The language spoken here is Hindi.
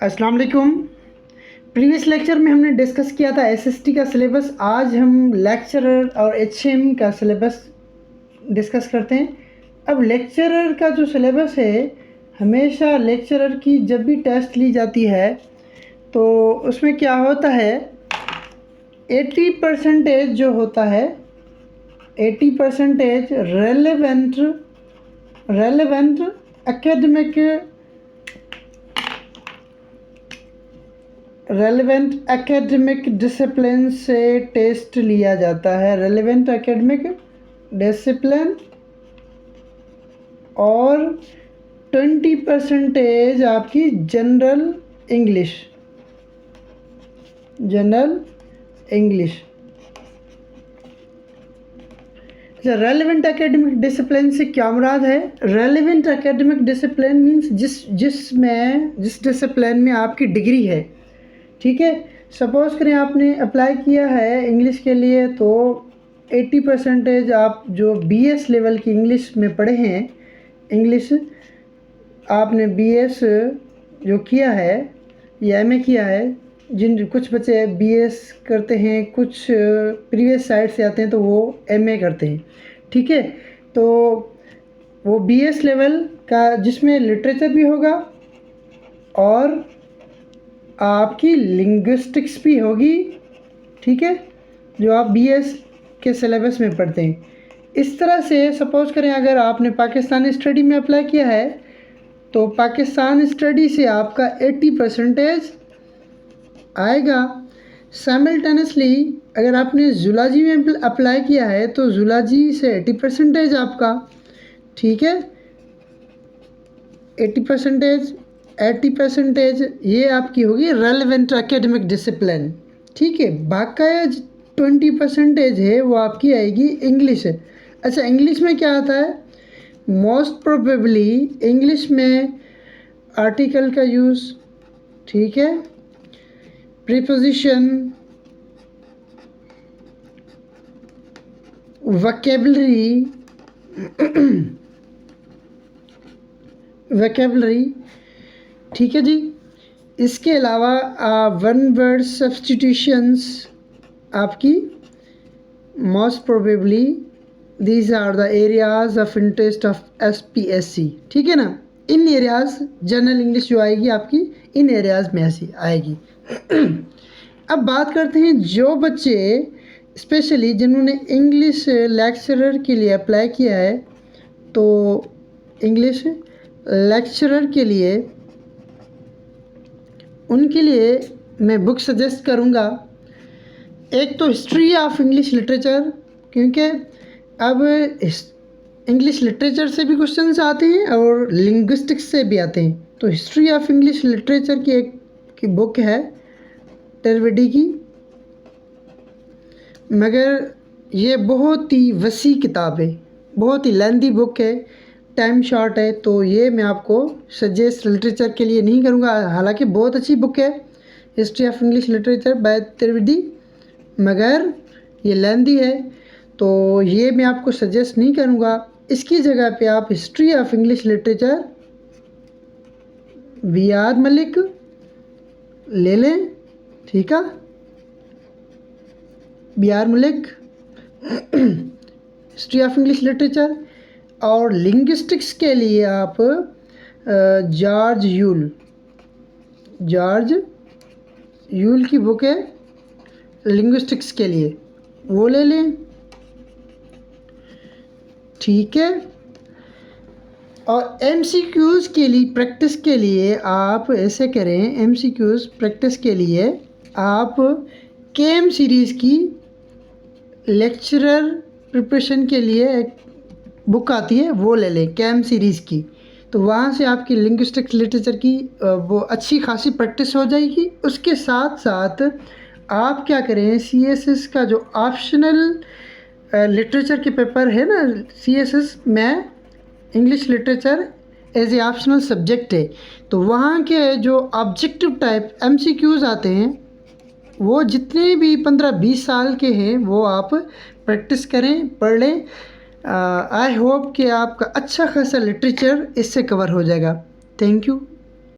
अस्सलाम वालेकुम। प्रीवियस लेक्चर में हमने डिस्कस किया था एसएसटी का सिलेबस। आज हम लेक्चरर और एचएम का सिलेबस डिस्कस करते हैं। अब लेक्चरर का जो सिलेबस है, हमेशा लेक्चरर की जब भी टेस्ट ली जाती है तो उसमें क्या होता है, 80% जो होता है, 80% रेलेवेंट एकेडमिक डिसिप्लिन से टेस्ट लिया जाता है। रेलेवेंट एकेडमिक डिसिप्लिन और 20% आपकी general English. Relevant academic discipline से क्या मुराद है? रेलेवेंट एकेडमिक डिसिप्लिन मीन्स जिस डिसिप्लिन में आपकी डिग्री है, ठीक है। सपोज़ करें आपने अप्लाई किया है इंग्लिश के लिए, तो 80% आप जो बीएस लेवल की इंग्लिश में पढ़े हैं, इंग्लिश आपने बीएस जो किया है या एमए किया है, कुछ बच्चे बीएस करते हैं, कुछ प्रीवियस साइड से आते हैं तो वो एमए करते हैं, ठीक है। तो वो बीएस लेवल का जिसमें लिटरेचर भी होगा और आपकी लिंग्विस्टिक्स भी होगी, ठीक है, जो आप बीएस के सिलेबस में पढ़ते हैं। इस तरह से सपोज़ करें अगर आपने पाकिस्तानी स्टडी में अप्लाई किया है तो पाकिस्तान स्टडी से आपका 80% आएगा। साइमल्टेनियसली अगर आपने जूलॉजी में अप्लाई किया है तो जूलॉजी से 80% आपका, ठीक है, 80% ये आपकी होगी रेलेवेंट एकेडमिक डिसिप्लिन, ठीक है। बाकाया 20% है वो आपकी आएगी इंग्लिश। अच्छा, इंग्लिश में क्या आता है? मोस्ट प्रोबेबली इंग्लिश में आर्टिकल का यूज़, ठीक है, प्रीपोजिशन, वोकैबुलरी, ठीक है जी। इसके अलावा वन वर्ड सब्स्टिट्यूशंस आपकी most probably these are the areas of interest of SPSC, ठीक है ना। इन एरियाज़ जनरल इंग्लिश जो आएगी आपकी इन एरियाज़ में ऐसी आएगी। अब बात करते हैं जो बच्चे स्पेशली जिन्होंने इंग्लिश लेक्चरर के लिए अप्लाई किया है, तो इंग्लिश लेक्चरर के लिए उनके लिए मैं बुक सजेस्ट करूँगा। एक तो हिस्ट्री ऑफ इंग्लिश लिटरेचर, क्योंकि अब इंग्लिश लिटरेचर से भी क्वेश्चंस आते हैं और लिंग्विस्टिक्स से भी आते हैं। तो हिस्ट्री ऑफ इंग्लिश लिटरेचर की एक बुक है टेरवेडी की, मगर ये बहुत ही वसी किताब है, बहुत ही लेंदी बुक है, टाइम शॉर्ट है, तो ये मैं आपको सजेस्ट लिटरेचर के लिए नहीं करूँगा। हालांकि बहुत अच्छी बुक है history of English literature bye Trivedi, मगर ये लेंदी है तो ये मैं आपको सजेस्ट नहीं करूँगा। इसकी जगह पे आप history of English literature VR. Malik ले लें, ठीक है, VR. Malik history of English literature. और लिंग्विस्टिक्स के लिए आप जॉर्ज यूल की बुक है लिंग्विस्टिक्स के लिए, वो ले लें, ठीक है। और एमसीक्यूज़ के लिए प्रैक्टिस के लिए आप ऐसे करें, एमसीक्यूज़ प्रैक्टिस के लिए आप केएम सीरीज़ की लेक्चरर प्रिपरेशन के लिए एक बुक आती है, वो ले लें केएम सीरीज़ की। तो वहाँ से आपकी लिंग्विस्टिक्स लिटरेचर की वो अच्छी खासी प्रैक्टिस हो जाएगी। उसके साथ साथ आप क्या करें, सीएसएस का जो ऑप्शनल लिटरेचर के पेपर है ना, सीएसएस में English literature as a optional subject है, तो वहाँ के जो ऑब्जेक्टिव टाइप एमसीक्यूज़ आते हैं वो जितने भी 15-20 साल के हैं वो आप प्रैक्टिस करें, पढ़ लें। आई होप कि आपका अच्छा खासा लिटरेचर इससे कवर हो जाएगा। Thank you.